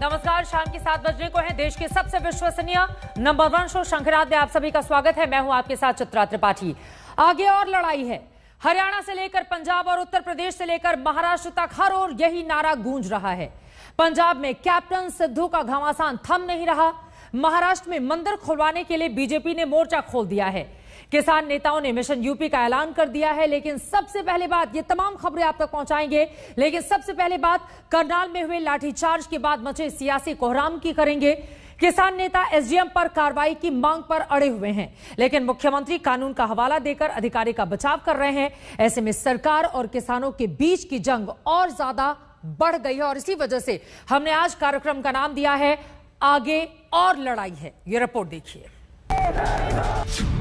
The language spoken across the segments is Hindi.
नमस्कार, शाम के 7 बजने को है। देश के सबसे विश्वसनीय नंबर 1 शो शंखराज में आप सभी का स्वागत है। मैं हूं आपके साथ चित्रा त्रिपाठी। आगे और लड़ाई है। हरियाणा से लेकर पंजाब और उत्तर प्रदेश से लेकर महाराष्ट्र तक हर ओर यही नारा गूंज रहा है। पंजाब में कैप्टन सिद्धू का घमासान थम नहीं रहा। महाराष्ट्र में मंदिर खुलवाने के लिए बीजेपी ने मोर्चा खोल दिया है। किसान नेताओं ने मिशन यूपी का ऐलान कर दिया है। लेकिन सबसे पहले बात, ये तमाम खबरें आप तक पहुंचाएंगे, लेकिन सबसे पहले बात करनाल में हुए लाठीचार्ज के बाद मचे सियासी कोहराम की करेंगे। किसान नेता एसडीएम पर कार्रवाई की मांग पर अड़े हुए हैं, लेकिन मुख्यमंत्री कानून का हवाला देकर अधिकारी का बचाव कर रहे हैं। ऐसे में सरकार और किसानों के बीच की जंग और ज्यादा बढ़ गई है और इसी वजह से हमने आज कार्यक्रम का नाम दिया है आगे और लड़ाई है। ये रिपोर्ट देखिए।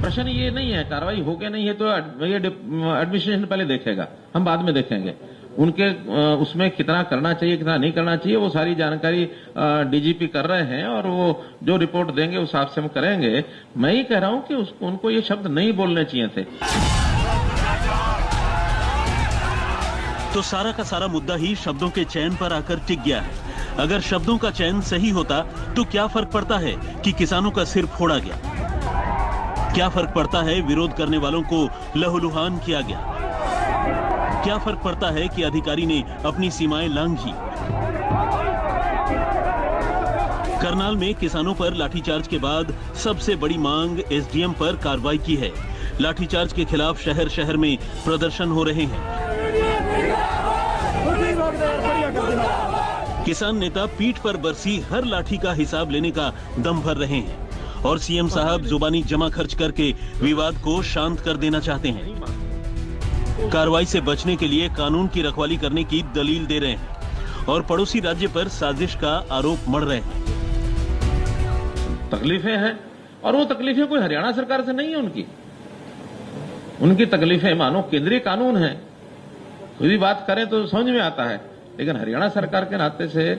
प्रश्न ये नहीं है कार्रवाई हो गया नहीं है तो ये एडमिनिस्ट्रेशन पहले देखेगा, हम बाद में देखेंगे। उनके उसमें कितना करना चाहिए कितना नहीं करना चाहिए वो सारी जानकारी डीजीपी कर रहे हैं और वो जो रिपोर्ट देंगे उस हिसाब से हम करेंगे। मैं ही कह रहा हूं कि उनको ये शब्द नहीं बोलने चाहिए थे। तो सारा का सारा मुद्दा ही शब्दों के चयन पर आकर टिक गया है। अगर शब्दों का चयन सही होता तो क्या फर्क पड़ता है कि किसानों का सिर फोड़ा गया? क्या फर्क पड़ता है विरोध करने वालों को लहूलुहान किया गया? क्या फर्क पड़ता है कि अधिकारी ने अपनी सीमाएं लांघी? करनाल में किसानों पर लाठीचार्ज के बाद सबसे बड़ी मांग एसडीएम पर कार्रवाई की है। लाठीचार्ज के खिलाफ शहर शहर में प्रदर्शन हो रहे हैं। किसान नेता पीठ पर बरसी हर लाठी का हिसाब लेने का दम भर रहे हैं और सीएम साहब जुबानी जमा खर्च करके विवाद को शांत कर देना चाहते हैं। कार्रवाई से बचने के लिए कानून की रखवाली करने की दलील दे रहे हैं और पड़ोसी राज्य पर साजिश का आरोप मढ़ रहे हैं। तकलीफें हैं और वो तकलीफें कोई हरियाणा सरकार से नहीं है। उनकी तकलीफें मानो केंद्रीय कानून है। कोई भी बात करें तो समझ में आता है, लेकिन हरियाणा सरकार के नाते से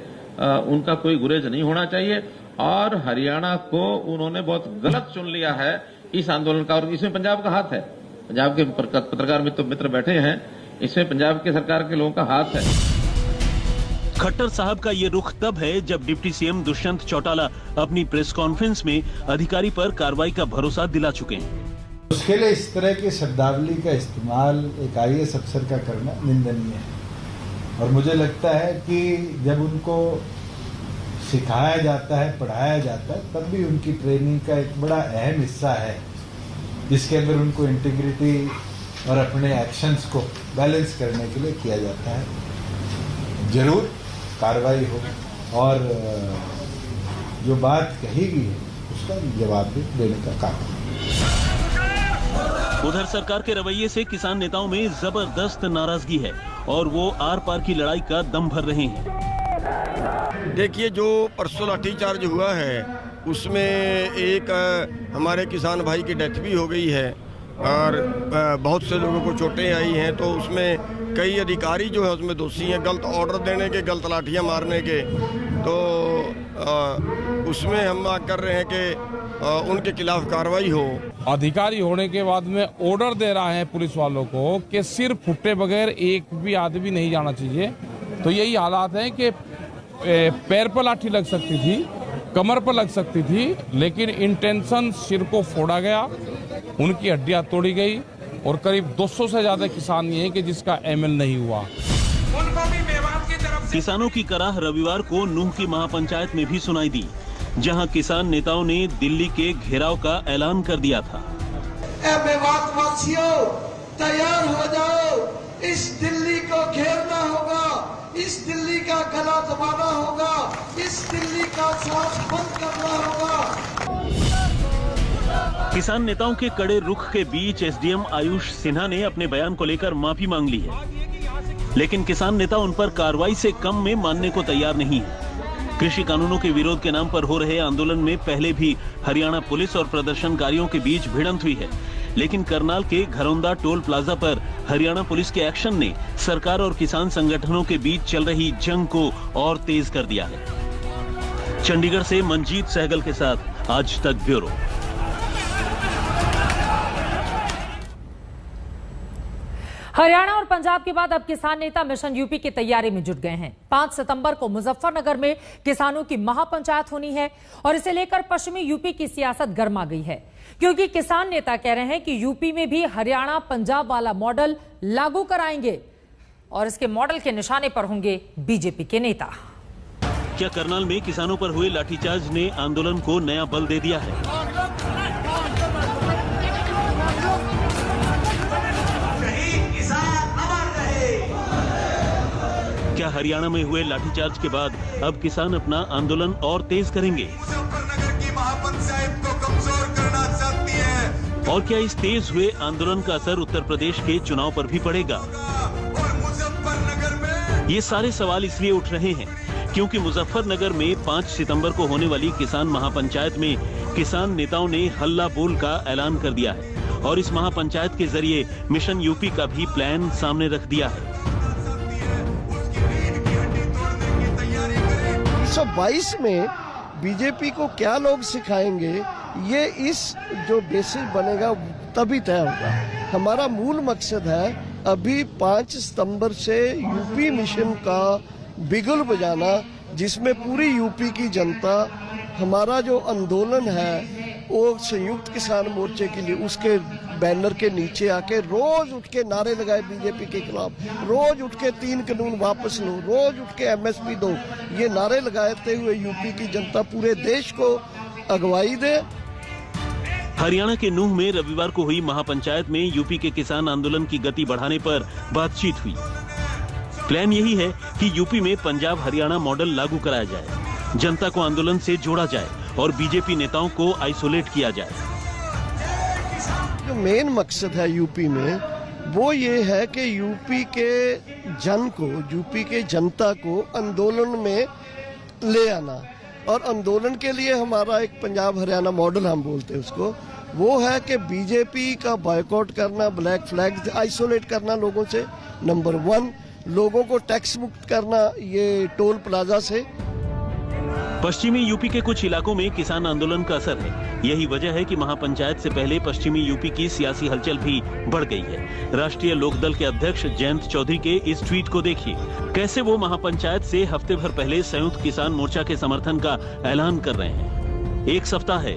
उनका कोई गुरेज नहीं होना चाहिए। और हरियाणा को उन्होंने बहुत गलत चुन लिया है इस आंदोलन का, और इसमें पंजाब का हाथ है। पंजाब के पत्रकार मित्र बैठे हैं, इसमें पंजाब के सरकार के लोगों का हाथ है। खट्टर साहब का ये रुख तब है जब डिप्टी सीएम दुष्यंत चौटाला अपनी प्रेस कॉन्फ्रेंस में अधिकारी पर कार्रवाई का भरोसा दिला चुके हैं। उसके लिए इस तरह की शब्दावली का इस्तेमाल एक आईएएस अफसर का करना निंदनीय है। और मुझे लगता है कि जब उनको सिखाया जाता है, पढ़ाया जाता है, तब भी उनकी ट्रेनिंग का एक बड़ा अहम हिस्सा है जिसके अंदर उनको इंटीग्रिटी और अपने एक्शंस को बैलेंस करने के लिए किया जाता है। जरूर कार्रवाई हो और जो बात कही गई है उसका जवाब भी देने का काम। उधर सरकार के रवैये से किसान नेताओं में जबरदस्त नाराजगी है और वो आर पार की लड़ाई का दम भर रहे हैं। देखिए, जो परसों लाठीचार्ज हुआ है उसमें एक हमारे किसान भाई की डेथ भी हो गई है और बहुत से लोगों को चोटें आई हैं। तो उसमें कई अधिकारी जो है उसमें दोषी हैं, गलत ऑर्डर देने के, गलत लाठियां मारने के। तो उसमें हम मांग कर रहे हैं कि उनके खिलाफ कार्रवाई हो। अधिकारी होने के बाद में ऑर्डर दे रहा है पुलिस वालों को कि सिर फुटे बगैर एक भी आदमी नहीं जाना चाहिए। तो यही हालात है कि पैर पर लाठी लग सकती थी, कमर पर लग सकती थी, लेकिन इंटेंशन सिर को फोड़ा गया, उनकी हड्डियां तोड़ी गई और करीब 200 से ज्यादा किसान ये हैं कि जिसका एमएल नहीं हुआ। किसानों की कराह रविवार को नूह की महापंचायत में भी सुनाई दी, जहां किसान नेताओं ने दिल्ली के घेराव का ऐलान कर दिया था। मेवातवासियों, तैयार हो जाओ, इस दिल्ली को घेरना होगा, इस दिल्ली का गला दबाना होगा, इस दिल्ली का सांस बंद करना होगा। किसान नेताओं के कड़े रुख के बीच एसडीएम आयुष सिन्हा ने अपने बयान को लेकर माफी मांग ली है, लेकिन किसान नेता उन पर कार्रवाई से कम में मानने को तैयार नहीं है। कृषि कानूनों के विरोध के नाम पर हो रहे आंदोलन में पहले भी हरियाणा पुलिस और प्रदर्शनकारियों के बीच भिड़ंत हुई है, लेकिन करनाल के घरौंदा टोल प्लाजा पर हरियाणा पुलिस के एक्शन ने सरकार और किसान संगठनों के बीच चल रही जंग को और तेज कर दिया है। चंडीगढ़ से मंजीत सहगल के साथ आज तक ब्यूरो। हरियाणा और पंजाब के बाद अब किसान नेता मिशन यूपी की तैयारी में जुट गए हैं। 5 सितंबर को मुजफ्फरनगर में किसानों की महापंचायत होनी है और इसे लेकर पश्चिमी यूपी की सियासत गर्मा गई है, क्योंकि किसान नेता कह रहे हैं कि यूपी में भी हरियाणा पंजाब वाला मॉडल लागू कराएंगे और इसके मॉडल के निशाने पर होंगे बीजेपी के नेता। क्या करनाल में किसानों पर हुए लाठीचार्ज ने आंदोलन को नया बल दे दिया है? क्या हरियाणा में हुए लाठीचार्ज के बाद अब किसान अपना आंदोलन और तेज करेंगे? मुजफ्फरनगर की महापंचायत को कमजोर करना चाहती है। और क्या इस तेज हुए आंदोलन का असर उत्तर प्रदेश के चुनाव पर भी पड़ेगा? और मुजफ्फरनगर में ये सारे सवाल इसलिए उठ रहे हैं क्योंकि मुजफ्फरनगर में 5 सितंबर को होने वाली किसान महापंचायत में किसान नेताओं ने हल्ला बोल का ऐलान कर दिया है और इस महापंचायत के जरिए मिशन यूपी का भी प्लान सामने रख दिया है। 1922 में बीजेपी को क्या लोग सिखाएंगे, ये इस जो बेसिस बनेगा तभी तय होगा। हमारा मूल मकसद है अभी 5 सितंबर से यूपी मिशन का बिगुल बजाना, जिसमें पूरी यूपी की जनता, हमारा जो आंदोलन है वो संयुक्त किसान मोर्चे के लिए, उसके बैनर के नीचे आके रोज उठ के नारे लगाए बीजेपी के खिलाफ, रोज उठ के 3 कानून वापस लो, रोज उठ के एमएसपी दो, ये नारे लगाते हुए यूपी की जनता पूरे देश को अगवाई दे। हरियाणा के नूह में रविवार को हुई महापंचायत में यूपी के किसान आंदोलन की गति बढ़ाने पर बातचीत हुई। प्लान यही है कि यूपी में पंजाब हरियाणा मॉडल लागू कराया जाए, जनता को आंदोलन से जोड़ा जाए और बीजेपी नेताओं को आइसोलेट किया जाए। जो मेन मकसद है यूपी में वो ये है कि यूपी के जन को, यूपी के जनता को आंदोलन में ले आना, और आंदोलन के लिए हमारा एक पंजाब हरियाणा मॉडल हम बोलते हैं उसको, वो है कि बीजेपी का बॉयकॉट करना, ब्लैक फ्लैग आइसोलेट करना लोगों से, नंबर 1, लोगों को टैक्स मुक्त करना ये टोल प्लाजा से। पश्चिमी यूपी के कुछ इलाकों में किसान आंदोलन का असर है। यही वजह है कि महापंचायत से पहले पश्चिमी यूपी की सियासी हलचल भी बढ़ गई है। राष्ट्रीय लोकदल के अध्यक्ष जयंत चौधरी के इस ट्वीट को देखिए, कैसे वो महापंचायत से हफ्ते भर पहले संयुक्त किसान मोर्चा के समर्थन का ऐलान कर रहे हैं। एक सप्ताह है,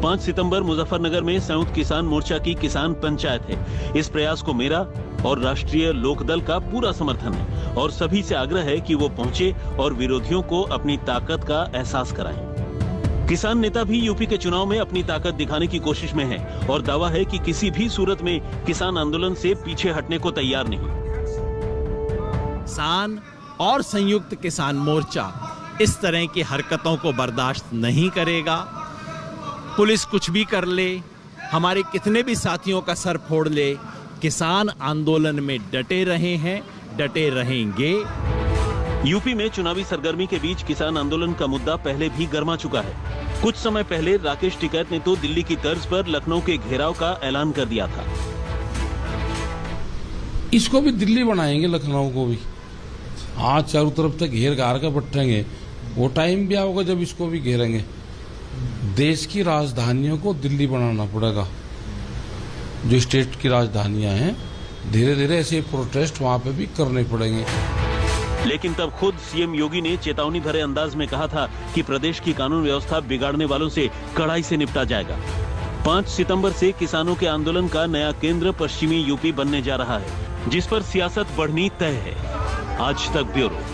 5 सितंबर मुजफ्फरनगर में संयुक्त किसान मोर्चा की किसान पंचायत है। इस प्रयास को मेरा और राष्ट्रीय लोकदल का पूरा समर्थन है और सभी से आग्रह है कि वो पहुंचे और विरोधियों को अपनी ताकत का एहसास कराएं। किसान नेता भी यूपी के चुनाव में अपनी ताकत दिखाने की कोशिश में है और दावा है कि किसी भी सूरत में किसान आंदोलन से पीछे हटने को तैयार नहीं। किसान और संयुक्त किसान मोर्चा इस तरह की हरकतों को बर्दाश्त नहीं करेगा। पुलिस कुछ भी कर ले, हमारे कितने भी साथियों का सर फोड़ ले, किसान आंदोलन में डटे रहे हैं, डटे रहेंगे। यूपी में चुनावी सरगर्मी के बीच किसान आंदोलन का मुद्दा पहले भी गर्मा चुका है। कुछ समय पहले राकेश टिकैत ने तो दिल्ली की तर्ज पर लखनऊ के घेराव का ऐलान कर दिया था। इसको भी दिल्ली बनाएंगे, लखनऊ को भी। आज चारों तरफ तक घेर घार के बटेंगे, वो टाइम भी आओगे जब इसको भी घेरेंगे। देश की राजधानियों को दिल्ली बनाना पड़ेगा। जो स्टेट की राजधानियां हैं, धीरे धीरे ऐसे प्रोटेस्ट वहां पे भी करने पड़ेंगे। लेकिन तब खुद सीएम योगी ने चेतावनी भरे अंदाज में कहा था कि प्रदेश की कानून व्यवस्था बिगाड़ने वालों से कड़ाई से निपटा जाएगा। 5 सितंबर से किसानों के आंदोलन का नया केंद्र पश्चिमी यूपी बनने जा रहा है, जिस पर सियासत बढ़नी तय है। आज तक ब्यूरो।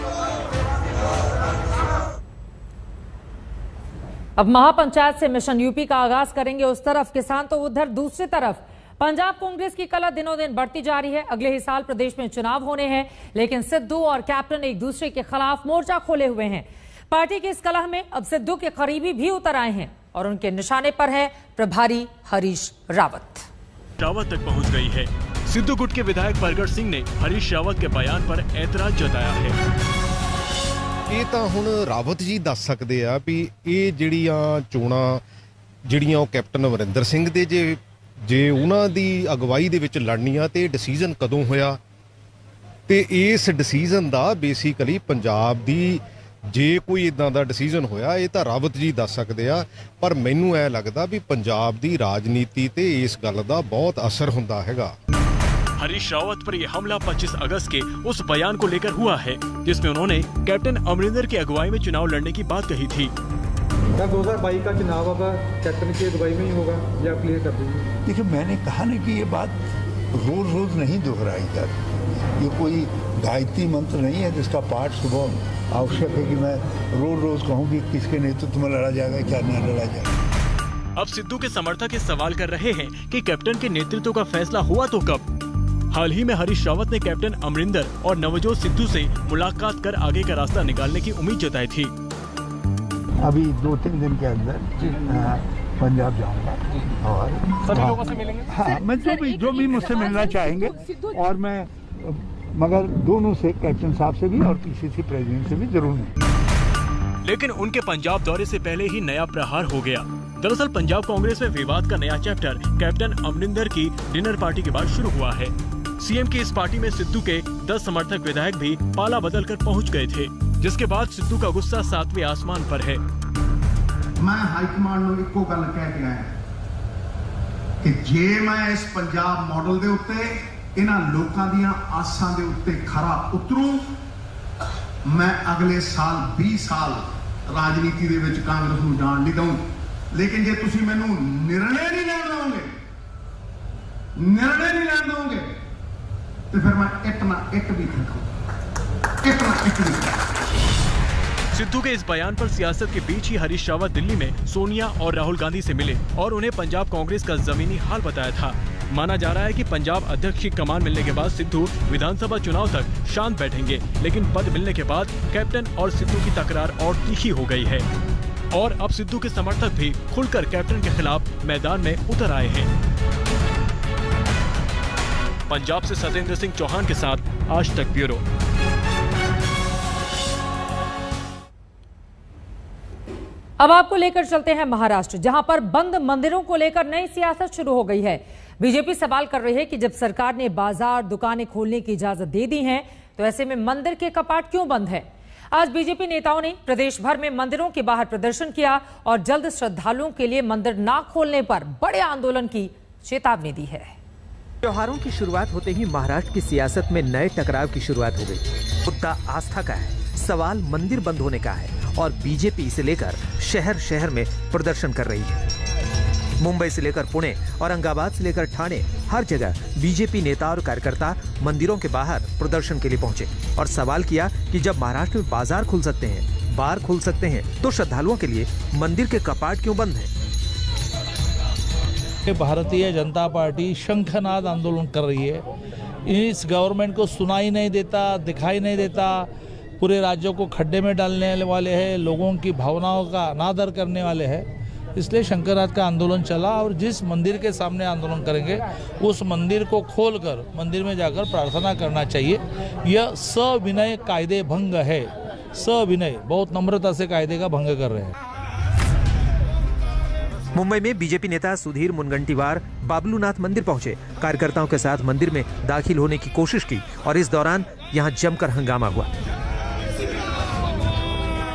अब महापंचायत से मिशन यूपी का आगाज करेंगे उस तरफ किसान, तो उधर दूसरी तरफ पंजाब कांग्रेस की कलह दिनों दिन बढ़ती जा रही है। अगले ही साल प्रदेश में चुनाव होने हैं, लेकिन सिद्धू और कैप्टन एक दूसरे के खिलाफ मोर्चा खोले हुए हैं। पार्टी की इस कलह में अब सिद्धू के करीबी भी उतर आए हैं और उनके निशाने पर है प्रभारी हरीश रावत। रावत तक पहुंच गई है। सिद्धू गुट के विधायक परगट सिंह ने हरीश रावत के बयान पर ऐतराज जताया है। ਇਹ ਤਾਂ ਹੁਣ ਰਾਵਤ ਜੀ ਦੱਸ ਸਕਦੇ ਆ ਵੀ ਇਹ ਜਿਹੜੀਆਂ ਚੋਣਾਂ ਜਿਹੜੀਆਂ ਉਹ ਕੈਪਟਨ ਅਮਰਿੰਦਰ ਸਿੰਘ ਦੇ ਜੇ ਉਹਨਾਂ ਦੀ ਅਗਵਾਈ ਦੇ ਵਿੱਚ ਲੜਨੀਆਂ ਤੇ ਡਿਸੀਜਨ ਕਦੋਂ ਹੋਇਆ ਤੇ ਇਸ ਡਿਸੀਜਨ ਦਾ ਬੇਸਿਕਲੀ ਪੰਜਾਬ ਦੀ ਜੇ ਕੋਈ ਇਦਾਂ ਦਾ ਡਿਸੀਜਨ ਹੋਇਆ ਇਹ ਤਾਂ ਰਾਵਤ ਜੀ ਦੱਸ ਸਕਦੇ ਆ, ਪਰ ਮੈਨੂੰ ਐ ਲੱਗਦਾ ਵੀ ਪੰਜਾਬ ਦੀ ਰਾਜਨੀਤੀ ਤੇ ਇਸ ਗੱਲ ਦਾ ਬਹੁਤ ਅਸਰ ਹੁੰਦਾ ਹੈਗਾ। हरीश रावत पर यह हमला 25 अगस्त के उस बयान को लेकर हुआ है जिसमें उन्होंने कैप्टन अमरिंदर की अगुवाई में चुनाव लड़ने की बात कही थी। क्या 2022 का चुनाव होगा कैप्टन की अगुवाई में ही होगा या क्लियर कर दीजिए। देखिए, मैंने कहा ना कि ये बात रोज रोज नहीं दोहराई जाती। ये कोई गायत्री मंत्र नहीं है जिसका पाठ सुबह आवश्यक है कि मैं रोज रोज कहूँ कि किसके नेतृत्व में लड़ा जाएगा, क्या न लड़ा जाएगा। अब सिद्धू के समर्थक ये सवाल कर रहे हैं कि कैप्टन के नेतृत्व का फैसला हुआ तो कब। हाल ही में हरीश रावत ने कैप्टन अमरिंदर और नवजोत सिद्धू से मुलाकात कर आगे का रास्ता निकालने की उम्मीद जताई थी। अभी 2-3 दिन के अंदर पंजाब जाऊंगा और सभी लोगों से मिलेंगे। हाँ, मैं जो भी मुझसे मिलना चाहेंगे, और मैं मगर दोनों से, कैप्टन साहब से भी और पीसीसी प्रेसिडेंट से भी जरूर मिलूंगा। लेकिन उनके पंजाब दौरे से पहले ही नया प्रहार हो गया। दरअसल पंजाब कांग्रेस में विवाद का नया चैप्टर कैप्टन अमरिंदर की डिनर पार्टी के बाद शुरू हुआ है। सीएम की इस पार्टी में सिद्धू के 10 समर्थक विधायक भी पाला बदल कर पहुँच गए थे, जिसके बाद सिद्धू का गुस्सा 7वें आसमान पर है। मैं हाईकमान ਨੂੰ ਇੱਕੋ ਗੱਲ ਕਹਿ ਕੇ ਆਇਆ ਕਿ ਜੇ ਮੈਂ ਇਸ ਪੰਜਾਬ ਮਾਡਲ ਦੇ ਉੱਤੇ ਇਹਨਾਂ ਲੋਕਾਂ ਦੀਆਂ ਆਸਾਂ ਦੇ ਉੱਤੇ ਖਰਾ ਉਤਰੂ, ਮੈਂ ਅਗਲੇ ਸਾਲ 20 ਸਾਲ ਰਾਜਨੀਤੀ ਦੇ ਵਿੱਚ ਕਾਂਗਰਸ ਨੂੰ ਜਾਣ ਨਹੀਂ ਦਊਂ। ਲੇਕਿਨ ਜੇ ਤੁਸੀਂ ਮੈਨੂੰ ਨਿਰਣੇ ਨਹੀਂ ਲੈਣ ਦਓਗੇ ਤੇ ਫਿਰ ਮੈਂ ਇੱਕ ਨਾ ਇੱਕ ਵੀ सिद्धू के इस बयान पर सियासत के बीच ही हरीश रावत दिल्ली में सोनिया और राहुल गांधी से मिले और उन्हें पंजाब कांग्रेस का जमीनी हाल बताया था। माना जा रहा है कि पंजाब अध्यक्ष की कमान मिलने के बाद सिद्धू विधानसभा चुनाव तक शांत बैठेंगे, लेकिन पद मिलने के बाद कैप्टन और सिद्धू की तकरार और तीखी हो गई है और अब सिद्धू के समर्थक भी खुलकर कैप्टन के खिलाफ मैदान में उतर आए हैं। पंजाब से सत्येंद्र सिंह चौहान के साथ आज तक ब्यूरो। अब आपको लेकर चलते हैं महाराष्ट्र, जहां पर बंद मंदिरों को लेकर नई सियासत शुरू हो गई है। बीजेपी सवाल कर रही है कि जब सरकार ने बाजार दुकानें खोलने की इजाजत दे दी है तो ऐसे में मंदिर के कपाट क्यों बंद है। आज बीजेपी नेताओं ने प्रदेश भर में मंदिरों के बाहर प्रदर्शन किया और जल्द श्रद्धालुओं के लिए मंदिर न खोलने पर बड़े आंदोलन की चेतावनी दी है। त्योहारों की शुरुआत होते ही महाराष्ट्र की सियासत में नए टकराव की शुरुआत हो गई। मुद्दा आस्था का है, सवाल मंदिर बंद होने का है और बीजेपी इसे लेकर शहर शहर में प्रदर्शन कर रही है। मुंबई से लेकर पुणे और औरंगाबाद से लेकर ठाणे, हर जगह बीजेपी नेता और कार्यकर्ता मंदिरों के बाहर प्रदर्शन के लिए पहुंचे और सवाल किया कि जब महाराष्ट्र में बाजार खुल सकते हैं, बार खुल सकते हैं, तो श्रद्धालुओं के लिए मंदिर के कपाट क्यों बंद हैं? भारतीय जनता पार्टी शंखनाद आंदोलन कर रही है। इस गवर्नमेंट को सुनाई नहीं देता, दिखाई नहीं देता, पूरे राज्यों को खड्डे में डालने वाले हैं, लोगों की भावनाओं का अनादर करने वाले हैं। इसलिए शंखनाद का आंदोलन चला और जिस मंदिर के सामने आंदोलन करेंगे उस मंदिर को खोलकर मंदिर में जाकर प्रार्थना करना चाहिए। यह सविनय कायदे भंग है। सविनय, बहुत नम्रता से कायदे का भंग कर रहे हैं। मुंबई में बीजेपी नेता सुधीर मुनगंटीवार बाबलूनाथ मंदिर पहुंचे, कार्यकर्ताओं के साथ मंदिर में दाखिल होने की कोशिश की और इस दौरान यहां जमकर हंगामा हुआ।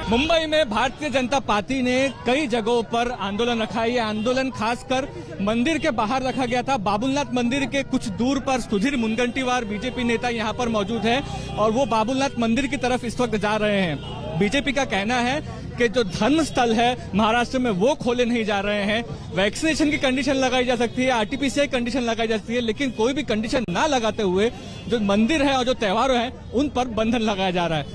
मुंबई में भारतीय जनता पार्टी ने कई जगहों पर आंदोलन रखा है। ये आंदोलन खासकर मंदिर के बाहर रखा गया था। बाबुलनाथ मंदिर के कुछ दूर पर सुधीर मुनगंटीवार बीजेपी नेता यहां पर मौजूद है और वो बाबुलनाथ मंदिर की तरफ इस वक्त जा रहे हैं। बीजेपी का कहना है कि जो धर्म स्थल है महाराष्ट्र में वो खोले नहीं जा रहे हैं। वैक्सीनेशन की कंडीशन लगाई जा सकती है, आरटीपीसीआर कंडीशन लगाई जा सकती है, लेकिन कोई भी कंडीशन ना लगाते हुए जो मंदिर है और जो त्योहार है उन पर बंधन लगाया जा रहा है।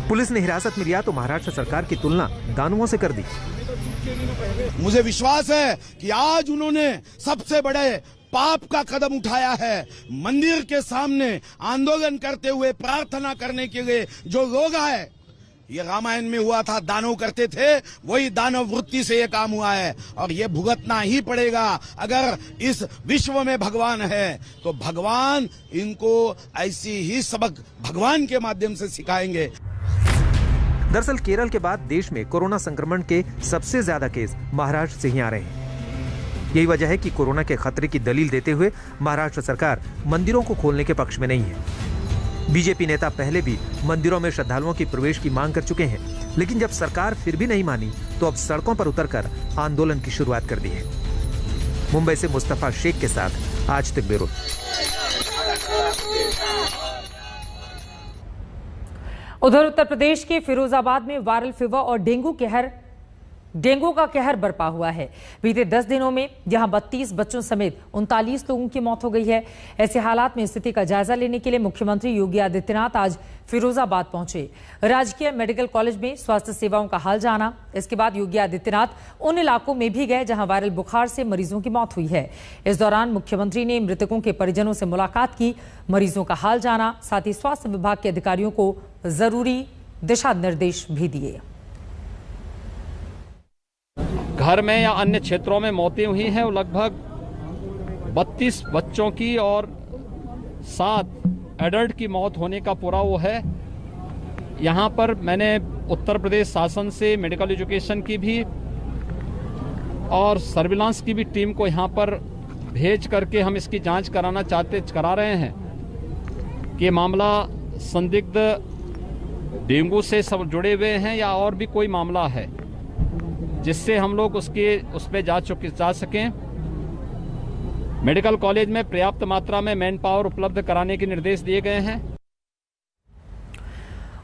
पुलिस ने हिरासत में लिया तो महाराष्ट्र सरकार की तुलना दानवों से कर दी। मुझे विश्वास है कि आज उन्होंने सबसे बड़े पाप का कदम उठाया है। मंदिर के सामने आंदोलन करते हुए प्रार्थना करने के लिए जो लोग आए, ये रामायण में हुआ था, दानव करते थे, वही दानव वृत्ति से ये काम हुआ है और ये भुगतना ही पड़ेगा। अगर इस विश्व में भगवान है तो भगवान इनको ऐसी ही सबक भगवान के माध्यम से सिखाएंगे। दरअसल केरल के बाद देश में कोरोना संक्रमण के सबसे ज्यादा केस महाराष्ट्र से ही आ रहे हैं। यही वजह है कि कोरोना के खतरे की दलील देते हुए महाराष्ट्र सरकार मंदिरों को खोलने के पक्ष में नहीं है। बीजेपी नेता पहले भी मंदिरों में श्रद्धालुओं की प्रवेश की मांग कर चुके हैं, लेकिन जब सरकार फिर भी नहीं मानी तो अब सड़कों पर उतरकर आंदोलन की शुरुआत कर दी है। मुंबई से मुस्तफा शेख के साथ आज तक ब्यूरो। उधर उत्तर प्रदेश के फिरोजाबाद में वायरल फीवर और डेंगू का कहर बरपा हुआ है। बीते 10 दिनों में यहां 32 बच्चों समेत 39 लोगों की मौत हो गई है। ऐसे हालात में स्थिति का जायजा लेने के लिए मुख्यमंत्री योगी आदित्यनाथ आज फिरोजाबाद पहुंचे। राजकीय मेडिकल कॉलेज में स्वास्थ्य सेवाओं का हाल जाना। इसके बाद योगी आदित्यनाथ उन इलाकों में भी गए जहां वायरल बुखार से मरीजों की मौत हुई है। इस दौरान मुख्यमंत्री ने मृतकों के परिजनों से मुलाकात की, मरीजों का हाल जाना, साथ ही स्वास्थ्य विभाग के अधिकारियों को जरूरी दिशा निर्देश भी दिए। घर में या अन्य क्षेत्रों में मौतें हुई हैं लगभग 32 बच्चों की और 7 एडल्ट की मौत होने का पूरा वो है। यहाँ पर मैंने उत्तर प्रदेश शासन से मेडिकल एजुकेशन की भी और सर्विलांस की भी टीम को यहाँ पर भेज करके हम इसकी जांच करा रहे हैं कि मामला संदिग्ध डेंगू से सब जुड़े हुए हैं या और भी कोई मामला है, जिससे हम लोग उस पे जा सकें। मेडिकल कॉलेज में पर्याप्त मात्रा में मैन पावर उपलब्ध कराने के निर्देश दिए गए हैं।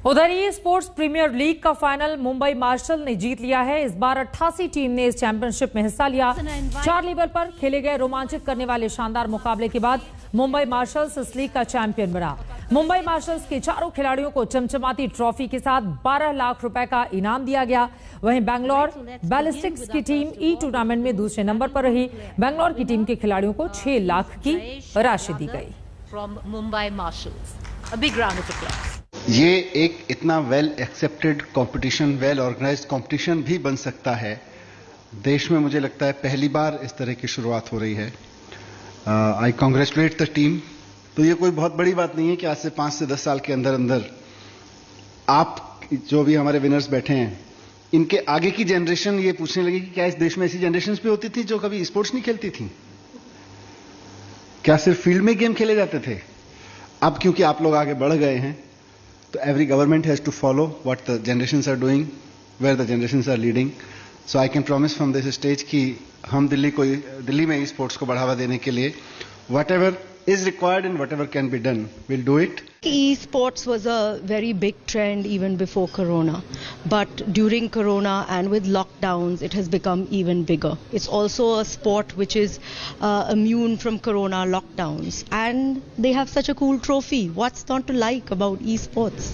उधर ई स्पोर्ट्स प्रीमियर लीग का फाइनल मुंबई मार्शल ने जीत लिया है। इस बार 88 टीम ने इस चैंपियनशिप में हिस्सा लिया। 4 लेवल पर खेले गए रोमांचित करने वाले शानदार मुकाबले के बाद मुंबई मार्शल्स इस लीग का चैंपियन बना। मुंबई मार्शल्स के चारों खिलाड़ियों को चमचमाती ट्रॉफी के साथ 12 लाख रुपए का इनाम दिया गया। वहीं बैंगलोर बैलिस्टिक्स की टीम ई टूर्नामेंट में दूसरे नंबर पर रही। बैंगलोर की टीम के खिलाड़ियों को 6 लाख की राशि दी गई। ये एक इतना well accepted competition, well organised competition भी बन सकता है। देश में मुझे लगता है पहली बार इस तरह की शुरुआत हो रही है। आई कांग्रेचुलेट द टीम। तो ये कोई बहुत बड़ी बात नहीं है कि आज से 5 से 10 साल के अंदर अंदर आप जो भी हमारे विनर्स बैठे हैं, इनके आगे की जनरेशन ये पूछने लगी कि क्या इस देश में ऐसी जनरेशंस भी होती थी जो कभी स्पोर्ट्स नहीं खेलती थी? क्या सिर्फ फील्ड में गेम खेले जाते थे? अब क्योंकि आप लोग आगे बढ़ गए हैं, तो every government has to follow what the generations are doing, where the generations are leading. So I can promise from this stage कि हम दिल्ली में स्पोर्ट्स को बढ़ावा देने के लिए whatever is required and whatever can be done, we'll do it. E-sports was a very big trend even before Corona, but during Corona and with lockdowns, it has become even bigger. It's also a sport which is immune from Corona lockdowns, and they have such a cool trophy. What's not to like about e-sports?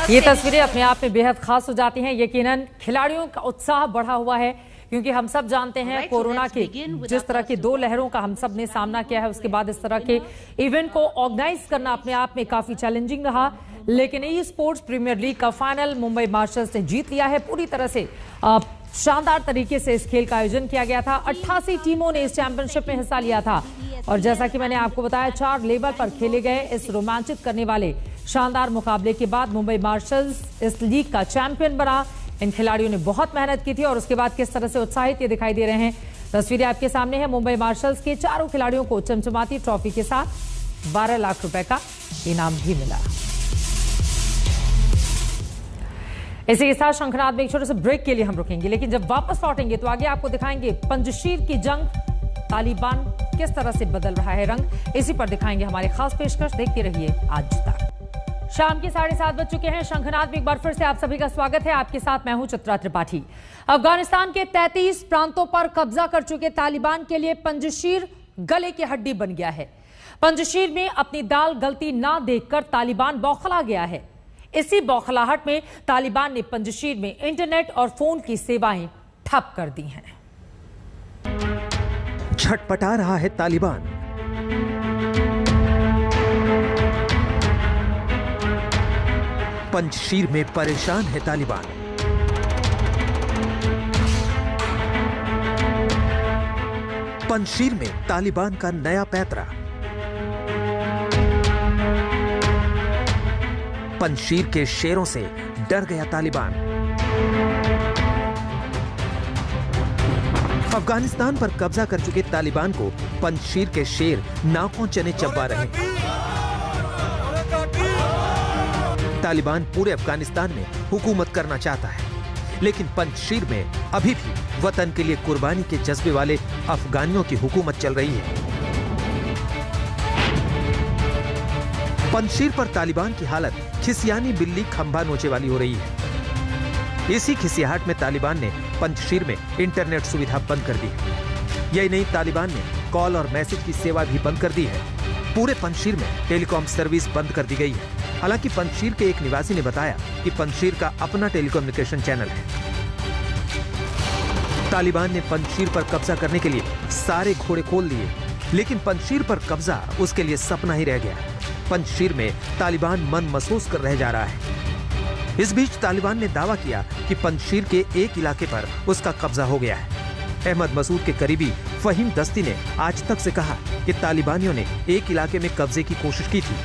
ये तस्वीरें अपने आप में बेहद खास हो जाती हैं। यकीनन खिलाड़ियों का उत्साह बढ़ा हुआ है, क्योंकि हम सब जानते हैं कोरोना के जिस तरह की 2 लहरों का हम सब ने सामना किया है, उसके बाद इस तरह के इवेंट को ऑर्गेनाइज करना अपने आप में काफी चैलेंजिंग रहा। लेकिन ई स्पोर्ट्स प्रीमियर लीग का फाइनल मुंबई मार्शल्स ने जीत लिया है। पूरी तरह से शानदार तरीके से इस खेल का आयोजन किया गया था। 88 टीमों ने इस चैंपियनशिप में हिस्सा लिया था और जैसा कि मैंने आपको बताया, 4 लेवल पर खेले गए इस रोमांचित करने वाले शानदार मुकाबले के बाद मुंबई मार्शल्स इस लीग का चैंपियन बना। इन खिलाड़ियों ने बहुत मेहनत की थी और उसके बाद किस तरह से उत्साहित ये दिखाई दे रहे हैं। तस्वीरें आपके सामने हैं। मुंबई मार्शल्स के चारों खिलाड़ियों को चमचमाती ट्रॉफी के साथ 12 लाख रुपए का इनाम भी मिला। इसी के साथ शंखनाद में एक छोटे से ब्रेक के लिए हम रुकेंगे, लेकिन जब वापस लौटेंगे तो आगे आपको दिखाएंगे पंजशीर की जंग, तालिबान किस तरह से बदल रहा है रंग। इसी पर दिखाएंगे हमारे खास पेशकश। देखते रहिए आज तक। शाम के 7:30 बज चुके हैं। शंखनाद में एक बार फिर से आप सभी का स्वागत है। आपके साथ मैं हूं चित्रा त्रिपाठी। अफगानिस्तान के 33 प्रांतों पर कब्जा कर चुके तालिबान के लिए पंजशीर गले की हड्डी बन गया है। पंजशीर में अपनी दाल गलती ना देखकर तालिबान बौखला गया है। इसी बौखलाहट में तालिबान ने पंजशीर में इंटरनेट और फोन की सेवाएं ठप कर दी हैं। छटपटा रहा है तालिबान। पंजशीर में परेशान है तालिबान। पंजशीर में तालिबान का नया पैतरा। पंजशीर के शेरों से डर गया तालिबान। अफगानिस्तान पर कब्जा कर चुके तालिबान को पंजशीर के शेर नाकों चने चबा रहे हैं। तालिबान पूरे अफगानिस्तान में हुकूमत करना चाहता है। लेकिन पंजशीर में अभी भी वतन के लिए कुर्बानी के जज्बे वाले अफगानियों की हुकूमत चल रही है। पंजशीर पर तालिबान की हालत खिसियानी बिल्ली खंभा नोचे वाली हो रही है। इसी खिसियाहट में तालिबान ने पंजशीर में इंटरनेट सुविधा बंद कर दी है। यही नहीं, तालिबान ने कॉल और मैसेज की सेवा भी बंद कर दी है। पूरे पंजशीर में टेलीकॉम सर्विस बंद कर दी गई है। हालांकि पंजशीर के एक निवासी ने बताया कि पंजशीर का अपना टेलीकम्युनिकेशन चैनल है। तालिबान ने पंजशीर पर कब्जा करने के लिए सारे घोड़े खोल दिए, लेकिन पंजशीर पर कब्जा उसके लिए सपना ही रह गया। पंजशीर में तालिबान मन महसूस कर रह जा रहा है। इस बीच तालिबान ने दावा किया कि पंजशीर के एक इलाके पर उसका कब्जा हो गया है। अहमद मसूद के करीबी फहीम दस्ती ने आज तक से कहा कि तालिबानियों ने एक इलाके में कब्जे की कोशिश की थी,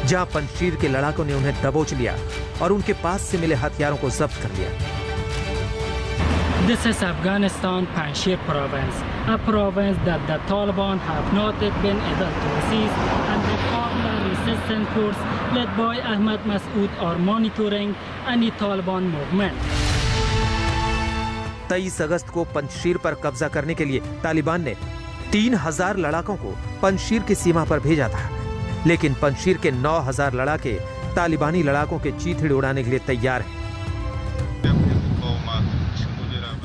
जहां पंजशीर के लड़ाकों ने उन्हें दबोच लिया और उनके पास से मिले हथियारों को जब्त कर लिया। This is Afghanistan Panjshir province, a province that the Taliban have not yet been able to seize, and the popular resistance force led by Ahmad Masood are monitoring any Taliban movement. 23 अगस्त को पंजशीर पर कब्जा करने के लिए तालिबान ने 3000 लड़ाकों को पंजशीर की सीमा पर भेजा था, लेकिन पंजशीर के 9000 लड़ाके तालिबानी लड़ाकों के चीथड़े उड़ाने के लिए तैयार हैं।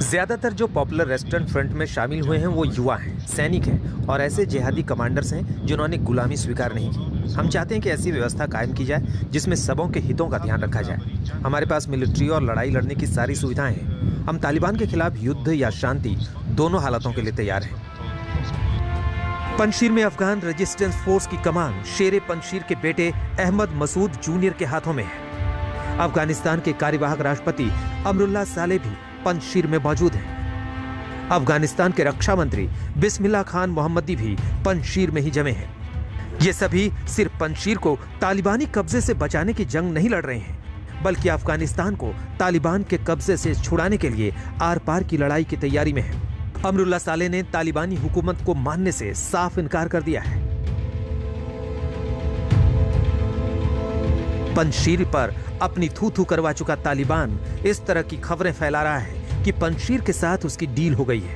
ज्यादातर जो पॉपुलर रेस्टोरेंट फ्रंट में शामिल हुए हैं वो युवा हैं, सैनिक हैं और ऐसे जिहादी कमांडर्स हैं जिन्होंने गुलामी स्वीकार नहीं की। हम चाहते हैं कि ऐसी व्यवस्था कायम की जाए जिसमें सबों के हितों का ध्यान रखा जाए। हमारे पास मिलिट्री और लड़ाई लड़ने की सारी सुविधाएं हैं। हम तालिबान के खिलाफ युद्ध या शांति दोनों हालातों के लिए तैयार हैं। पंजशीर में अफगान रेजिस्टेंस फोर्स की कमान शेरे पंजशीर के बेटे अहमद मसूद जूनियर के हाथों में है। अफगानिस्तान के कार्यवाहक राष्ट्रपति अमरुल्लाह सालेह भी पंजशीर में मौजूद हैं। अफगानिस्तान के रक्षा मंत्री बिस्मिल्लाह खान मोहम्मदी भी पंजशीर में ही जमे हैं। ये सभी सिर्फ पंजशीर को तालिबानी कब्जे से बचाने की जंग नहीं लड़ रहे हैं, बल्कि अफगानिस्तान को तालिबान के कब्जे से छुड़ाने के लिए आर पार की लड़ाई की तैयारी में है। अमरुल्लाह सालेह ने तालिबानी हुकूमत को मानने से साफ इनकार कर दिया है। पंजशीर पर अपनी थू-थू करवा चुका तालिबान इस तरह की खबरें फैला रहा है कि पंजशीर के साथ उसकी डील हो गई है।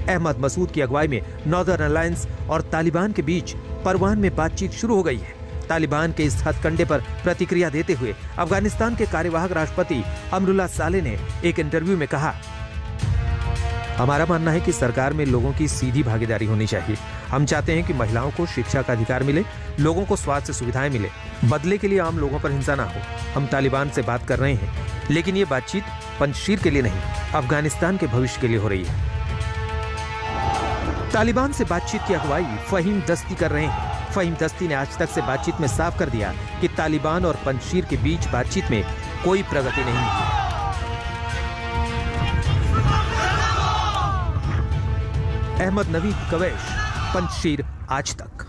अहमद मसूद की अगुवाई में नॉर्दर्न अलायंस और तालिबान के बीच परवान में बातचीत शुरू हो गई है। तालिबान के इस हथकंडे पर प्रतिक्रिया देते हुए अफगानिस्तान के कार्यवाहक राष्ट्रपति अमरुल्लाह सालेह ने एक इंटरव्यू में कहा, हमारा मानना है कि सरकार में लोगों की सीधी भागीदारी होनी चाहिए। हम चाहते हैं कि महिलाओं को शिक्षा का अधिकार मिले, लोगों को स्वास्थ्य सुविधाएं मिले, बदले के लिए आम लोगों पर हिंसा ना हो। हम तालिबान से बात कर रहे हैं, लेकिन ये बातचीत पंजशीर के लिए नहीं, अफगानिस्तान के भविष्य के लिए हो रही है। तालिबान से बातचीत की अगुवाई फहीम दस्ती कर रहे हैं। फहीम दस्ती ने आज तक से बातचीत में साफ कर दिया कि तालिबान और पंजशीर के बीच बातचीत में कोई प्रगति नहीं हुई। अहमद नवीद कवैश, पंजशीर आज तक।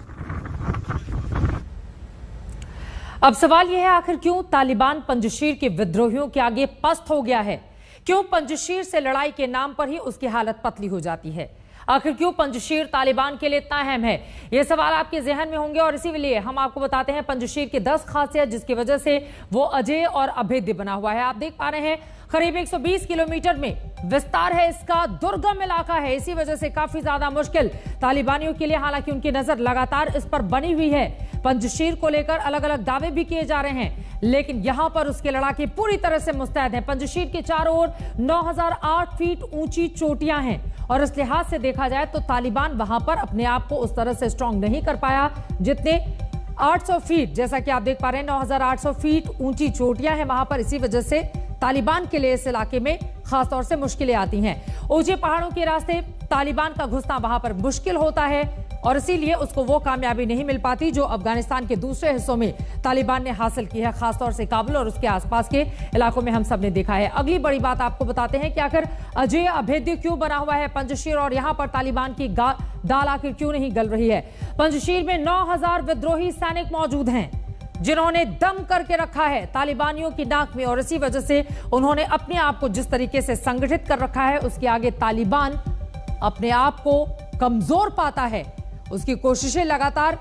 अब सवाल यह है, आखिर क्यों तालिबान पंजशीर के विद्रोहियों के आगे पस्त हो गया है? क्यों पंजशीर से लड़ाई के नाम पर ही उसकी हालत पतली हो जाती है? आखिर क्यों पंजशीर तालिबान के लिए इतना अहम है? ये सवाल आपके जहन में होंगे और इसीलिए हम आपको बताते हैं पंजशीर की 10 खासियत जिसकी वजह से वो अजेय और अभेद्य बना हुआ है। आप देख पा रहे हैं करीब 120 किलोमीटर में विस्तार है इसका, दुर्गम इलाका है, इसी वजह से काफी ज्यादा मुश्किल तालिबानियों के लिए। हालांकि उनकी नजर लगातार इस पर बनी हुई है। पंजशीर को लेकर अलग अलग दावे भी किए जा रहे हैं, लेकिन यहां पर उसके लड़ाके पूरी तरह से मुस्तैद हैं। पंजशीर के चारों ओर 9008 फीट ऊंची चोटियां हैं और इस लिहाज से देखा जाए तो तालिबान वहां पर अपने आप को उस तरह से स्ट्रांग नहीं कर पाया जितने 800 फीट, जैसा कि आप देख पा रहे हैं 9800 फीट ऊंची चोटियां हैं वहां पर। इसी वजह से तालिबान के लिए इस इलाके में खासतौर से मुश्किलें आती हैं। ऊंचे पहाड़ों के रास्ते तालिबान का घुसना वहां पर मुश्किल होता है और इसीलिए उसको वो कामयाबी नहीं मिल पाती जो अफगानिस्तान के दूसरे हिस्सों में तालिबान ने हासिल की है, खासतौर से काबुल और उसके आसपास के इलाकों में हम सब ने देखा है। अगली बड़ी बात आपको बताते हैं कि आखिर अजेय अभेद्य क्यों बना हुआ है पंजशीर और यहां पर तालिबान की दाल आखिर क्यों नहीं गल रही है? पंजशीर में 9000 विद्रोही सैनिक मौजूद हैं जिन्होंने दम करके रखा है तालिबानियों की नाक में और इसी वजह से उन्होंने अपने आप को जिस तरीके से संगठित कर रखा है उसके आगे तालिबान अपने आप को कमजोर पाता है। उसकी कोशिशें लगातार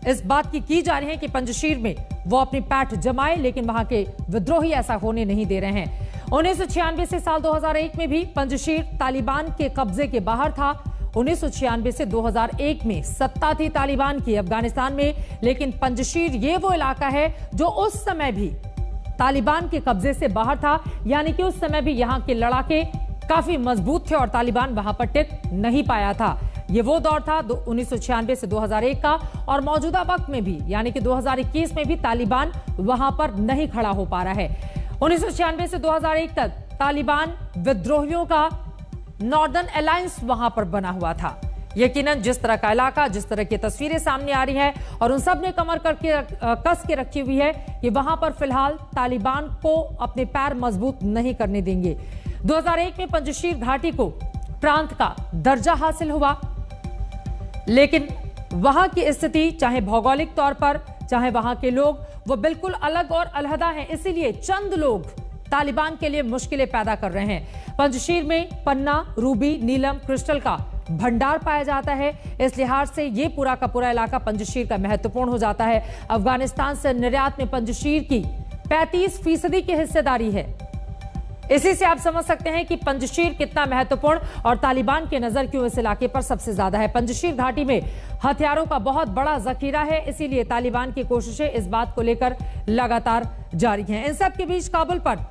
इस बात की जा रही हैं कि पंजशीर में वो अपनी पैठ जमाए, लेकिन वहां के विद्रोही ऐसा होने नहीं दे रहे हैं। 1996 से साल 2001 में भी पंजशीर तालिबान के कब्जे के बाहर था। 1996 से 2001 में सत्ता थी तालिबान की अफगानिस्तान में, लेकिन पंजशीर ये वो इलाका है जो उस समय भी तालिबान के कब्जे से बाहर था, यानी कि उस समय भी यहां के लड़ाके काफी मजबूत थे और तालिबान वहां पर टिक नहीं पाया था। ये वो दौर था 1996 से 2001 का, और मौजूदा वक्त में भी यानी कि 2021 में भी तालिबान वहां पर नहीं खड़ा हो पा रहा है। 1996 से 2001 तक तालिबान विद्रोहियों का नॉर्दर्न अलायंस वहां पर बना हुआ था। यकीनन जिस तरह का इलाका, जिस तरह की तस्वीरें सामने आ रही हैं और उन सब ने कमर करके कस के रखी हुई है कि वहां पर फिलहाल तालिबान को अपने पैर मजबूत नहीं करने देंगे। 2001 में पंजशीर घाटी को प्रांत का दर्जा हासिल हुआ, लेकिन वहां की स्थिति चाहे भौगोलिक तौर पर चाहे वहां के लोग वो बिल्कुल अलग और अलहदा हैं। इसीलिए चंद लोग तालिबान के लिए मुश्किलें पैदा कर रहे हैं। पंजशीर में पन्ना, रूबी, नीलम, क्रिस्टल का भंडार पाया जाता है। इस लिहाज से ये पूरा का पूरा इलाका पंजशीर का महत्वपूर्ण हो जाता है। अफगानिस्तान से निर्यात में पंजशीर की 35% की हिस्सेदारी है। इसी से आप समझ सकते हैं कि पंजशीर कितना महत्वपूर्ण और तालिबान की नजर क्यों इस इलाके पर सबसे ज्यादा है। पंजशीर घाटी में हथियारों का बहुत बड़ा जखीरा है, इसीलिए तालिबान की कोशिशें इस बात को लेकर लगातार जारी हैं। इन सब के बीच काबुल पर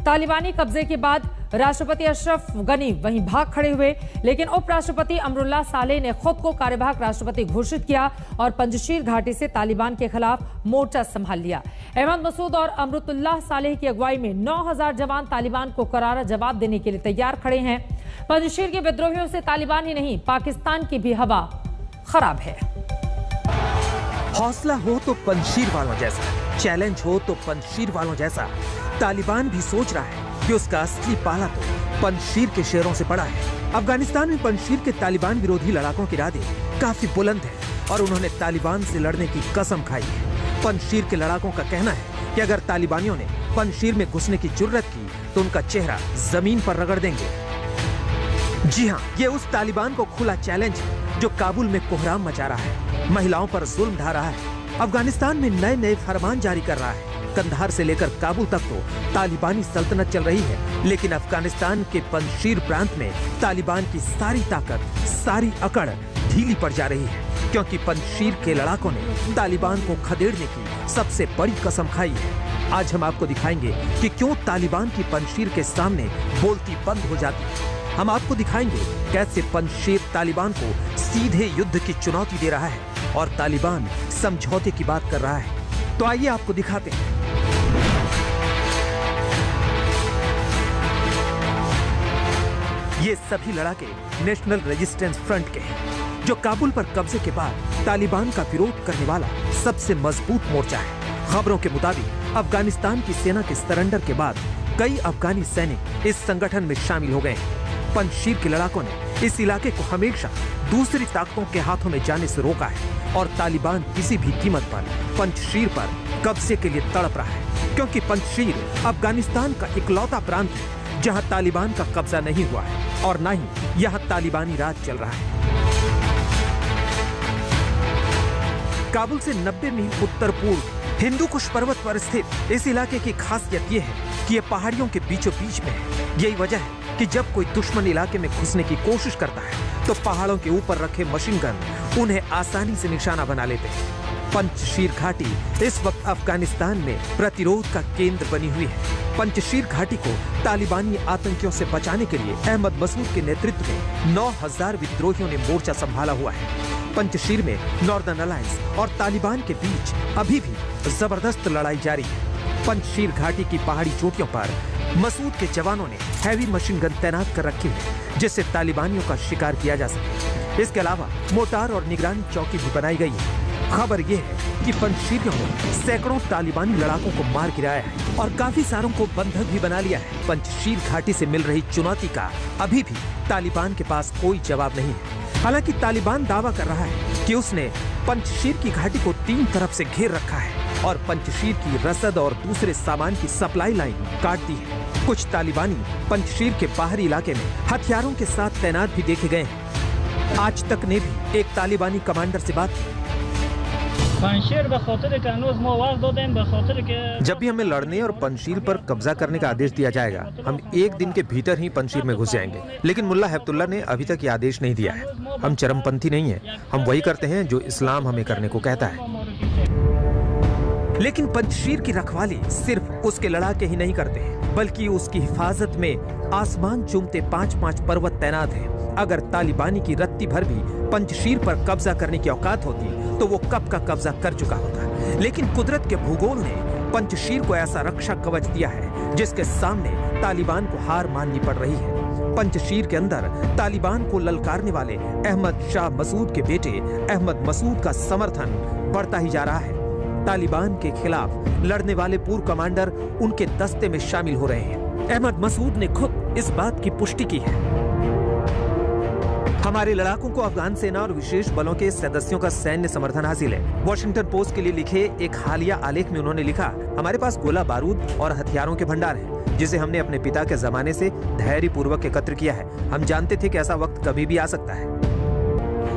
तालिबानी कब्जे के बाद राष्ट्रपति अशरफ गनी वहीं भाग खड़े हुए, लेकिन उपराष्ट्रपति अमरुल्लाह सालेह ने खुद को कार्यवाहक राष्ट्रपति घोषित किया और पंजशीर घाटी से तालिबान के खिलाफ मोर्चा संभाल लिया। अहमद मसूद और अमरुल्लाह सालेह की अगुवाई में 9000 जवान तालिबान को करारा जवाब देने के लिए तैयार खड़े हैं। पंजशीर के विद्रोहियों से तालिबान ही नहीं, पाकिस्तान की भी हवा खराब है। हौसला हो तो पंजशीर वालों जैसा, चैलेंज हो तो पंजशीर वालों जैसा। तालिबान भी सोच रहा है कि उसका असली पाला तो पंजशीर के शेरों से पड़ा है। अफगानिस्तान में पंजशीर के तालिबान विरोधी लड़ाकों के इरादे काफी बुलंद हैं और उन्होंने तालिबान से लड़ने की कसम खाई है। पंजशीर के लड़ाकों का कहना है कि अगर तालिबानियों ने पंजशीर में घुसने की जुर्रत की तो उनका चेहरा जमीन पर रगड़ देंगे। जी हाँ, ये उस तालिबान को खुला चैलेंज है जो काबुल में कोहराम मचा रहा है, महिलाओं पर जुल्म ढा रहा है, अफगानिस्तान में नए नए फरमान जारी कर रहा है। कंधार से लेकर काबुल तक तो तालिबानी सल्तनत चल रही है, लेकिन अफगानिस्तान के पंजशीर प्रांत में तालिबान की सारी ताकत, सारी अकड़ ढीली पड़ जा रही है, क्योंकि पंजशीर के लड़ाकों ने तालिबान को खदेड़ने की सबसे बड़ी कसम खाई है। आज हम आपको दिखाएंगे कि क्यों तालिबान की पंजशीर के सामने बोलती बंद हो जाती है। हम आपको दिखाएंगे कैसे पंजशीर तालिबान को सीधे युद्ध की चुनौती दे रहा है और तालिबान समझौते की बात कर रहा है। तो आइए आपको दिखाते हैं। ये सभी लड़ाके नेशनल रेजिस्टेंस फ्रंट के हैं, जो काबुल पर कब्जे के बाद तालिबान का विरोध करने वाला सबसे मजबूत मोर्चा है। खबरों के मुताबिक अफगानिस्तान की सेना के सरेंडर के बाद कई अफगानी सैनिक इस संगठन में शामिल हो गए हैं। पंजशीर के लड़ाकों ने इस इलाके को हमेशा दूसरी ताकतों के हाथों में जाने से रोका है और तालिबान किसी भी कीमत पर पंजशीर पर कब्जे के लिए तड़प रहा है, क्योंकि पंजशीर अफगानिस्तान का इकलौता प्रांत है जहां तालिबान का कब्जा नहीं हुआ है और न ही यहां तालिबानी राज चल रहा है। काबुल से 90 मील उत्तर पूर्व हिंदू कुश पर्वत पर स्थित इस इलाके की खासियत यह है कि यह पहाड़ियों के बीचों बीच में है। यही वजह है कि जब कोई दुश्मन इलाके में घुसने की कोशिश करता है तो पहाड़ों के ऊपर रखे मशीन गन उन्हें आसानी से निशाना बना लेते हैं। पंजशीर घाटी इस वक्त अफगानिस्तान में प्रतिरोध का केंद्र बनी हुई है। पंजशीर घाटी को तालिबानी आतंकियों से बचाने के लिए अहमद मसूद के नेतृत्व में 9000 विद्रोहियों ने मोर्चा संभाला हुआ है। पंजशीर में नॉर्दर्न अलायंस और तालिबान के बीच अभी भी जबरदस्त लड़ाई जारी है। पंजशीर घाटी की पहाड़ी चोटियों पर मसूद के जवानों ने हैवी मशीन गन तैनात कर रखी है, जिससे तालिबानियों का शिकार किया जा सके। इसके अलावा मोटार और निगरानी चौकी भी बनाई गई है। खबर यह है कि पंजशीरियों ने सैकड़ों तालिबानी लड़ाकों को मार गिराया है और काफी सारों को बंधक भी बना लिया है। पंजशीर घाटी से मिल रही चुनौती का अभी भी तालिबान के पास कोई जवाब नहीं है। हालांकि तालिबान दावा कर रहा है कि उसने पंजशीर की घाटी को 3 तरफ से घेर रखा है और पंजशीर की रसद और दूसरे सामान की सप्लाई लाइन काट दी है। कुछ तालिबानी पंजशीर के बाहरी इलाके में हथियारों के साथ तैनात भी देखे गए हैं। आज तक ने भी एक तालिबानी कमांडर से बात की। जब भी हमें लड़ने और पंचशील पर कब्जा करने का आदेश दिया जाएगा, हम एक दिन के भीतर ही पंचशील में घुस जाएंगे। लेकिन मुल्ला हैबतुल्लाह ने अभी तक ये आदेश नहीं दिया है। हम चरमपंथी नहीं है, हम वही करते हैं जो इस्लाम हमें करने को कहता है। लेकिन पंचशील की रखवाली सिर्फ उसके लड़ाके ही नहीं करते हैं, बल्कि उसकी हिफाजत में आसमान चूमते 5-5 पर्वत तैनात हैं। अगर तालिबानी की रत्ती भर भी पंचशील पर कब्जा करने की औकात होती तो वो कब का कब्जा कर चुका होता। लेकिन कुदरत के भूगोल ने पंचशील को ऐसा रक्षा कवच दिया है जिसके सामने तालिबान को हार माननी पड़ रही है। पंचशील के अंदर तालिबान को ललकारने वाले अहमद शाह मसूद के बेटे अहमद मसूद का समर्थन बढ़ता ही जा रहा है। तालिबान के खिलाफ लड़ने वाले पूर्व कमांडर उनके दस्ते में शामिल हो रहे हैं। अहमद मसूद ने खुद इस बात की पुष्टि की है। हमारे लड़ाकों को अफगान सेना और विशेष बलों के सदस्यों का सैन्य समर्थन हासिल है। वॉशिंगटन पोस्ट के लिए लिखे एक हालिया आलेख में उन्होंने लिखा, हमारे पास गोला बारूद और हथियारों के भंडार हैं, जिसे हमने अपने पिता के जमाने से धैर्यपूर्वक एकत्र किया है। हम जानते थे कि ऐसा वक्त कभी भी आ सकता है।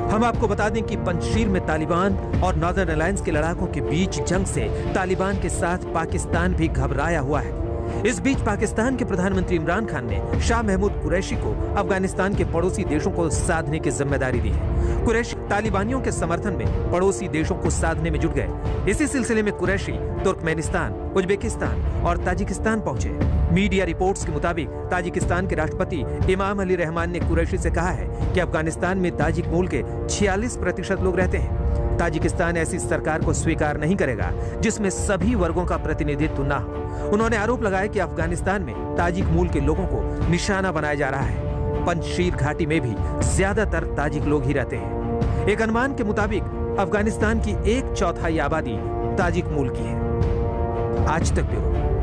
हम आपको बता दें कि पंचशील में तालिबान और नॉर्दर्न अलायंस के लड़ाकों के बीच जंग से तालिबान के साथ पाकिस्तान भी घबराया हुआ है। इस बीच पाकिस्तान के प्रधानमंत्री इमरान खान ने शाह महमूद कुरैशी को अफगानिस्तान के पड़ोसी देशों को साधने की जिम्मेदारी दी है। कुरैशी तालिबानियों के समर्थन में पड़ोसी देशों को साधने में जुट गए। इसी सिलसिले में कुरैशी तुर्कमेनिस्तान, उज्बेकिस्तान और ताजिकिस्तान पहुंचे। मीडिया रिपोर्ट्स के मुताबिक ताजिकिस्तान के राष्ट्रपति इमाम अली रहमान ने कुरैशी से कहा है कि अफगानिस्तान में ताजिक मूल के 46% लोग रहते हैं। ताजिकिस्तान ऐसी सरकार को स्वीकार नहीं करेगा जिसमें सभी वर्गों का प्रतिनिधित्व न हो। उन्होंने आरोप लगाया कि अफगानिस्तान में ताजिक मूल के लोगों को निशाना बनाया जा रहा है। पंचशील घाटी में भी ज्यादातर ताजिक लोग ही रहते हैं। एक अनुमान के मुताबिक अफगानिस्तान की 1/4 आबादी ताजिक मूल की है। आज तक ब्यूरो।